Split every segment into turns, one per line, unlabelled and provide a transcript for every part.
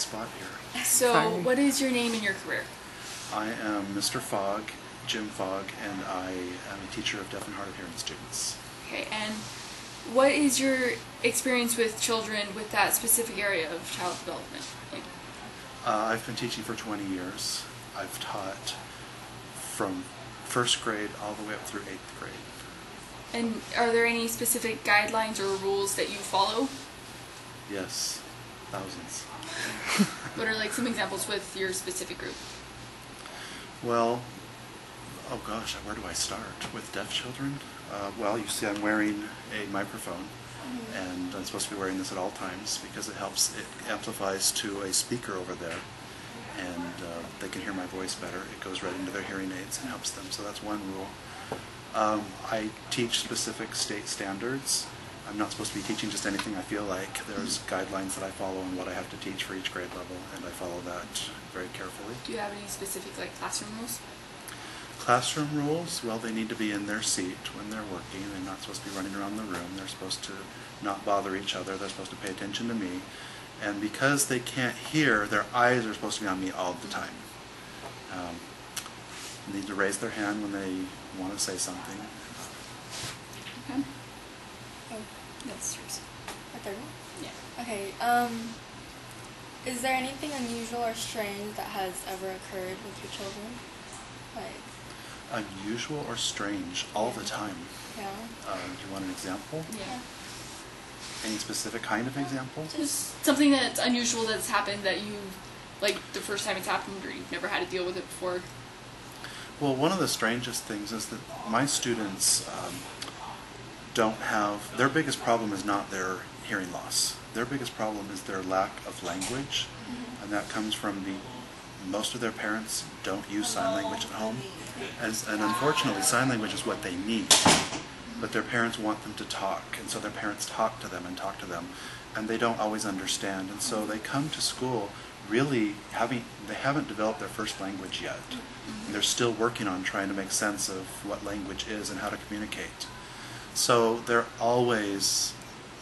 spot here.
So,
Sorry.
what is your name and your career?
I am Mr. Fogg, Jim Fogg, and I am a teacher of deaf and hard of hearing students.
Okay, and what is your experience with children with that specific area of child development?
I've been teaching for 20 years. I've taught from first grade all the way up through 8th grade.
And are there any specific guidelines or rules that you follow?
Yes, thousands.
What are like some examples with your specific group?
Well, oh gosh, where do I start? With deaf children? Well, you see I'm wearing a microphone, and I'm supposed to be wearing this at all times because it amplifies to a speaker over there, and they can hear my voice better. It goes right into their hearing aids and helps them, so that's one rule. I teach specific state standards. I'm not supposed to be teaching just anything I feel like. There's guidelines that I follow on what I have to teach for each grade level, and I follow that very carefully.
Do you have any specific like classroom rules?
Classroom rules, well, they need to be in their seat when they're working. They're not supposed to be running around the room. They're supposed to not bother each other. They're supposed to pay attention to me. And because they can't hear, their eyes are supposed to be on me all the time. They need to raise their hand when they want to say something.
Okay.
Oh, that's yours. A third one?
Yeah.
Okay, is there anything unusual or strange that has ever occurred with your children? Like,
Unusual or strange all the time.
yeah.
Do you want an example?
Yeah.
Any specific kind of example?
Just something that's unusual that's happened that you, like the first time it's happened or you've never had to deal with it before.
Well, one of the strangest things is that my students don't have, their biggest problem is not their hearing loss. Their biggest problem is their lack of language, and that comes from most of their parents don't use sign language at home, and unfortunately sign language is what they need, but their parents want them to talk, and so their parents talk to them, and they don't always understand, and so they come to school really they haven't developed their first language yet. They're still working on trying to make sense of what language is and how to communicate. So they're always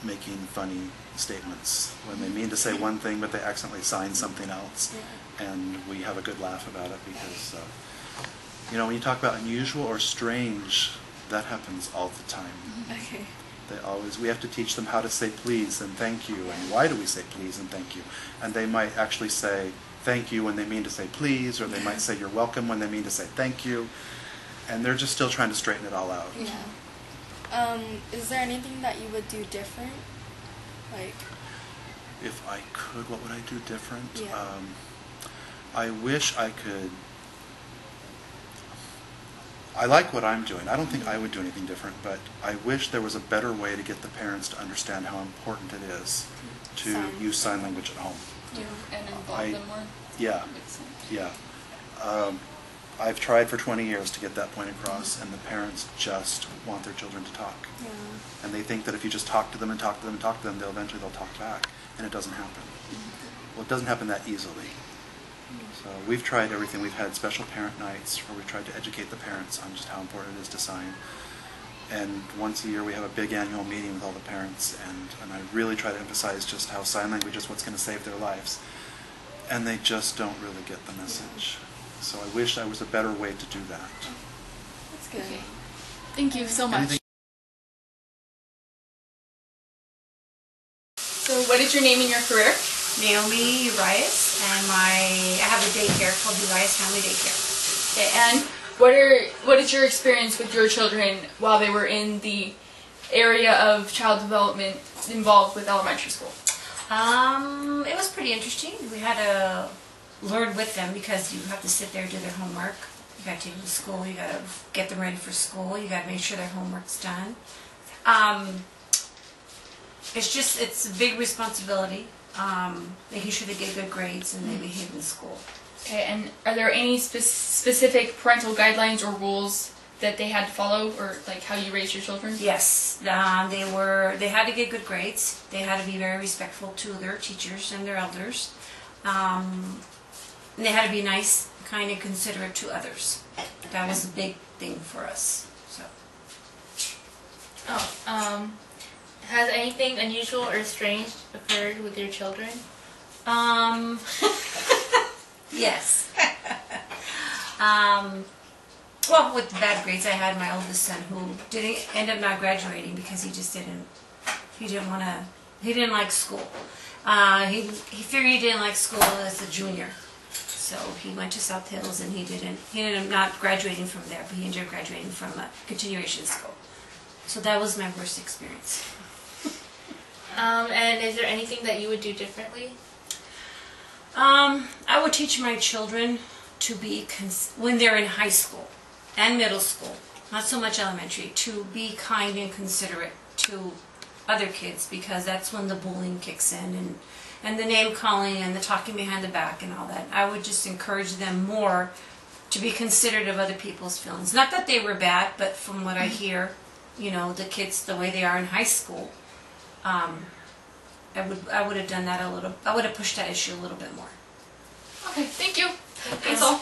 making funny statements when they mean to say one thing but they accidentally sign something else, and we have a good laugh about it because when you talk about unusual or strange, that happens all the time.
Okay.
We have to teach them how to say please and thank you, and why do we say please and thank you. And they might actually say thank you when they mean to say please, or they might say you're welcome when they mean to say thank you. And they're just still trying to straighten it all out.
Yeah. Is there anything that you would do different? Like,
if I could, what would I do different?
Yeah.
I wish I could. I like what I'm doing. I don't think I would do anything different, but I wish there was a better way to get the parents to understand how important it is to use sign language at home.
Yeah. And involve them more?
Yeah.
Makes sense.
Yeah. I've tried for 20 years to get that point across, and the parents just want their children to talk.
yeah.
And they think that if you just talk to them and talk to them and talk to them, they'll eventually talk back, and it doesn't happen. Well, it doesn't happen that easily. So we've tried everything. We've had special parent nights where we've tried to educate the parents on just how important it is to sign. And once a year we have a big annual meeting with all the parents, and I really try to emphasize just how sign language is what's going to save their lives. And they just don't really get the message. So I wish there was a better way to do that.
That's good.
Okay. Thank you so much.
Anything?
So what is your name and your career?
Naomi Urias, and I have a daycare called Urias Family Daycare.
Okay, and what is your experience with your children while they were in the area of child development involved with elementary school?
It was pretty interesting. We had to learn with them because you have to sit there and do their homework. You got to take them to school. You got to get them ready for school. You got to make sure their homework's done. It's a big responsibility. Making sure they get good grades and they behave in school.
Okay, and are there any specific parental guidelines or rules that they had to follow, or like how you raise your children?
Yes, they had to get good grades. They had to be very respectful to their teachers and their elders. And they had to be nice, kind, and considerate to others. That was a big thing for us. So.
Has anything unusual or strange occurred with your children?
Yes. Well, with the bad grades, I had my oldest son who didn't end up not graduating because he didn't like school. He figured he didn't like school as a junior. So he went to South Hills and he ended up not graduating from there, but he ended up graduating from a continuation school. So that was my worst experience.
And is there anything that you would do differently?
I would teach my children to be, when they're in high school and middle school, not so much elementary, to be kind and considerate to other kids, because that's when the bullying kicks in and the name calling and the talking behind the back and all that. I would just encourage them more to be considerate of other people's feelings. Not that they were bad, but from what I hear, the kids, the way they are in high school, I would have done that a little. I would have pushed that issue a little bit more.
Okay, thank you. That's all.